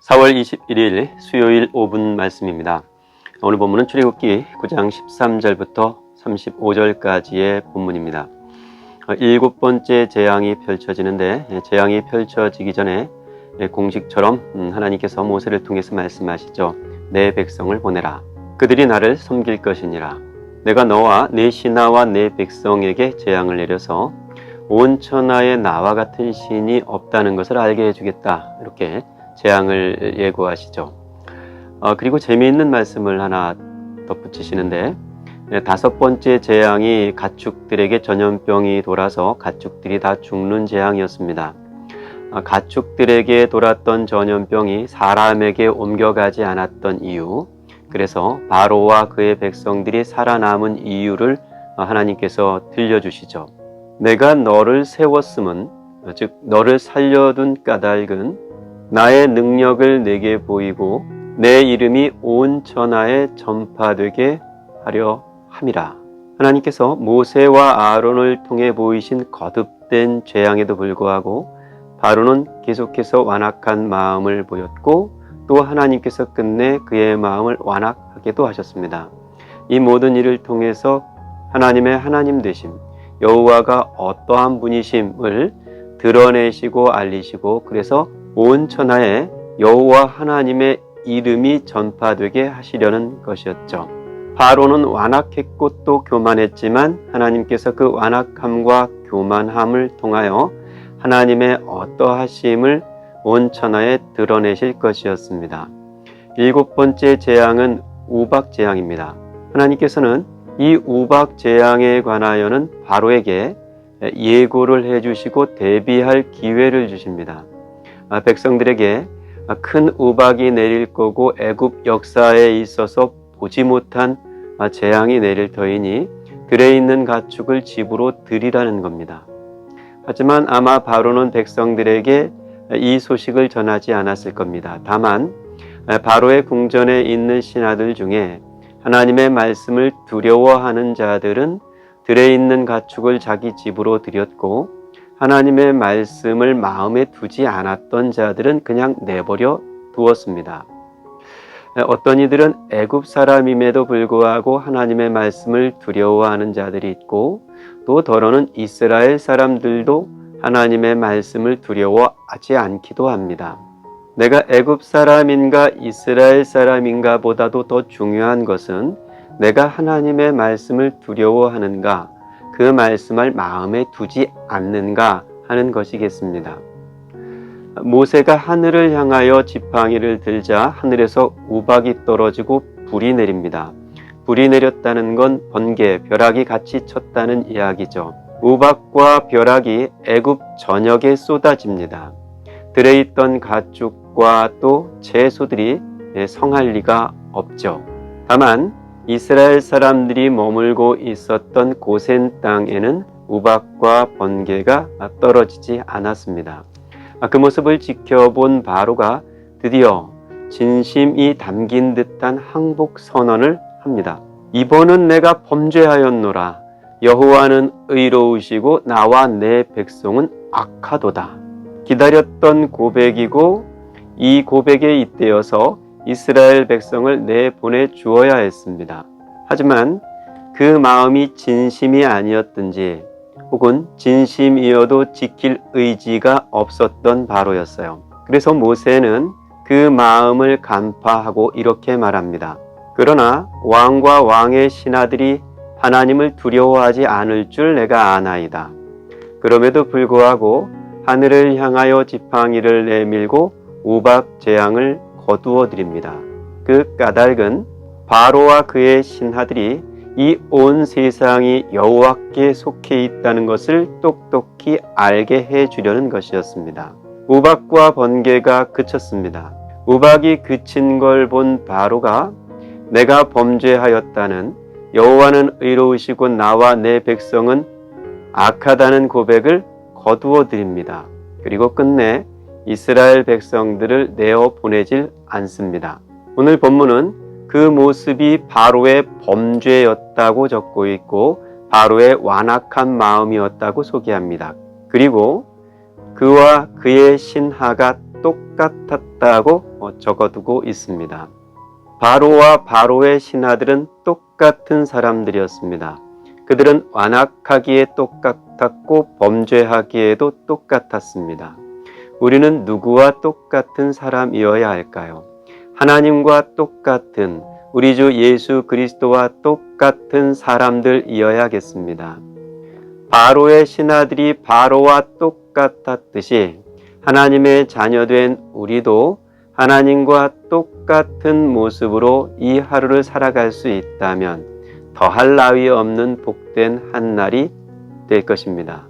4월 21일 수요일 5분 말씀입니다. 오늘 본문은 출애굽기 9장 13절부터 35절까지의 본문입니다. 일곱 번째 재앙이 펼쳐지는데, 재앙이 펼쳐지기 전에 공식처럼 하나님께서 모세를 통해서 말씀하시죠. 내 백성을 보내라. 그들이 나를 섬길 것이니라. 내가 너와 내 신하와 내 백성에게 재앙을 내려서 온 천하에 나와 같은 신이 없다는 것을 알게 해주겠다. 이렇게 재앙을 예고하시죠. 그리고 재미있는 말씀을 하나 덧붙이시는데, 다섯 번째 재앙이 가축들에게 전염병이 돌아서 가축들이 다 죽는 재앙이었습니다. 가축들에게 돌았던 전염병이 사람에게 옮겨가지 않았던 이유, 그래서 바로와 그의 백성들이 살아남은 이유를 하나님께서 들려주시죠. 내가 너를 세웠음은, 즉 너를 살려둔 까닭은 나의 능력을 내게 보이고 내 이름이 온 천하에 전파되게 하려 함이라. 하나님께서 모세와 아론을 통해 보이신 거듭된 재앙에도 불구하고 바로는 계속해서 완악한 마음을 보였고 또 하나님께서 끝내 그의 마음을 완악하게도 하셨습니다. 이 모든 일을 통해서 하나님의 하나님 되심, 여호와가 어떠한 분이심을 드러내시고 알리시고, 그래서 온 천하에 여호와 하나님의 이름이 전파되게 하시려는 것이었죠. 바로는 완악했고 또 교만했지만 하나님께서 그 완악함과 교만함을 통하여 하나님의 어떠하심을 온 천하에 드러내실 것이었습니다. 일곱 번째 재앙은 우박 재앙입니다. 하나님께서는 이 우박 재앙에 관하여는 바로에게 예고를 해주시고 대비할 기회를 주십니다. 백성들에게 큰 우박이 내릴 거고 애굽 역사에 있어서 보지 못한 재앙이 내릴 터이니 들에 있는 가축을 집으로 들이라는 겁니다. 하지만 아마 바로는 백성들에게 이 소식을 전하지 않았을 겁니다. 다만 바로의 궁전에 있는 신하들 중에 하나님의 말씀을 두려워하는 자들은 들에 있는 가축을 자기 집으로 들였고, 하나님의 말씀을 마음에 두지 않았던 자들은 그냥 내버려 두었습니다. 어떤 이들은 애굽 사람임에도 불구하고 하나님의 말씀을 두려워하는 자들이 있고, 또 더러는 이스라엘 사람들도 하나님의 말씀을 두려워하지 않기도 합니다. 내가 애굽 사람인가 이스라엘 사람인가 보다도 더 중요한 것은 내가 하나님의 말씀을 두려워하는가, 그 말씀을 마음에 두지 않는가 하는 것이겠습니다. 모세가 하늘을 향하여 지팡이를 들자 하늘에서 우박이 떨어지고 불이 내립니다. 불이 내렸다는 건 번개, 벼락이 같이 쳤다는 이야기죠. 우박과 벼락이 애굽 전역에 쏟아집니다. 들에 있던 가축과 또 채소들이 성할 리가 없죠. 다만 이스라엘 사람들이 머물고 있었던 고센 땅에는 우박과 번개가 떨어지지 않았습니다. 그 모습을 지켜본 바로가 드디어 진심이 담긴 듯한 항복 선언을 합니다. 이번은 내가 범죄하였노라. 여호와는 의로우시고 나와 내 백성은 악하도다. 기다렸던 고백이고 이 고백에 잇대어서 이스라엘 백성을 내보내 주어야 했습니다. 하지만 그 마음이 진심이 아니었든지 혹은 진심이어도 지킬 의지가 없었던 바로였어요. 그래서 모세는 그 마음을 간파하고 이렇게 말합니다. 그러나 왕과 왕의 신하들이 하나님을 두려워하지 않을 줄 내가 아나이다. 그럼에도 불구하고 하늘을 향하여 지팡이를 내밀고 우박 재앙을 거두어 드립니다. 그 까닭은 바로와 그의 신하들이 이 온 세상이 여호와께 속해 있다는 것을 똑똑히 알게 해주려는 것이었습니다. 우박과 번개가 그쳤습니다. 우박이 그친 걸 본 바로가 내가 범죄하였다는, 여호와는 의로우시고 나와 내 백성은 악하다는 고백을 거두어 드립니다. 그리고 끝내 이스라엘 백성들을 내어 보내질 않습니다. 오늘 본문은 그 모습이 바로의 범죄였다고 적고 있고 바로의 완악한 마음이었다고 소개합니다. 그리고 그와 그의 신하가 똑같았다고 적어두고 있습니다. 바로와 바로의 신하들은 똑같은 사람들이었습니다. 그들은 완악하기에 똑같았고 범죄하기에도 똑같았습니다. 우리는 누구와 똑같은 사람이어야 할까요? 하나님과 똑같은 우리 주 예수 그리스도와 똑같은 사람들이어야겠습니다. 바로의 신하들이 바로와 똑같았듯이 하나님의 자녀된 우리도 하나님과 똑같은 모습으로 이 하루를 살아갈 수 있다면 더할 나위 없는 복된 한 날이 될 것입니다.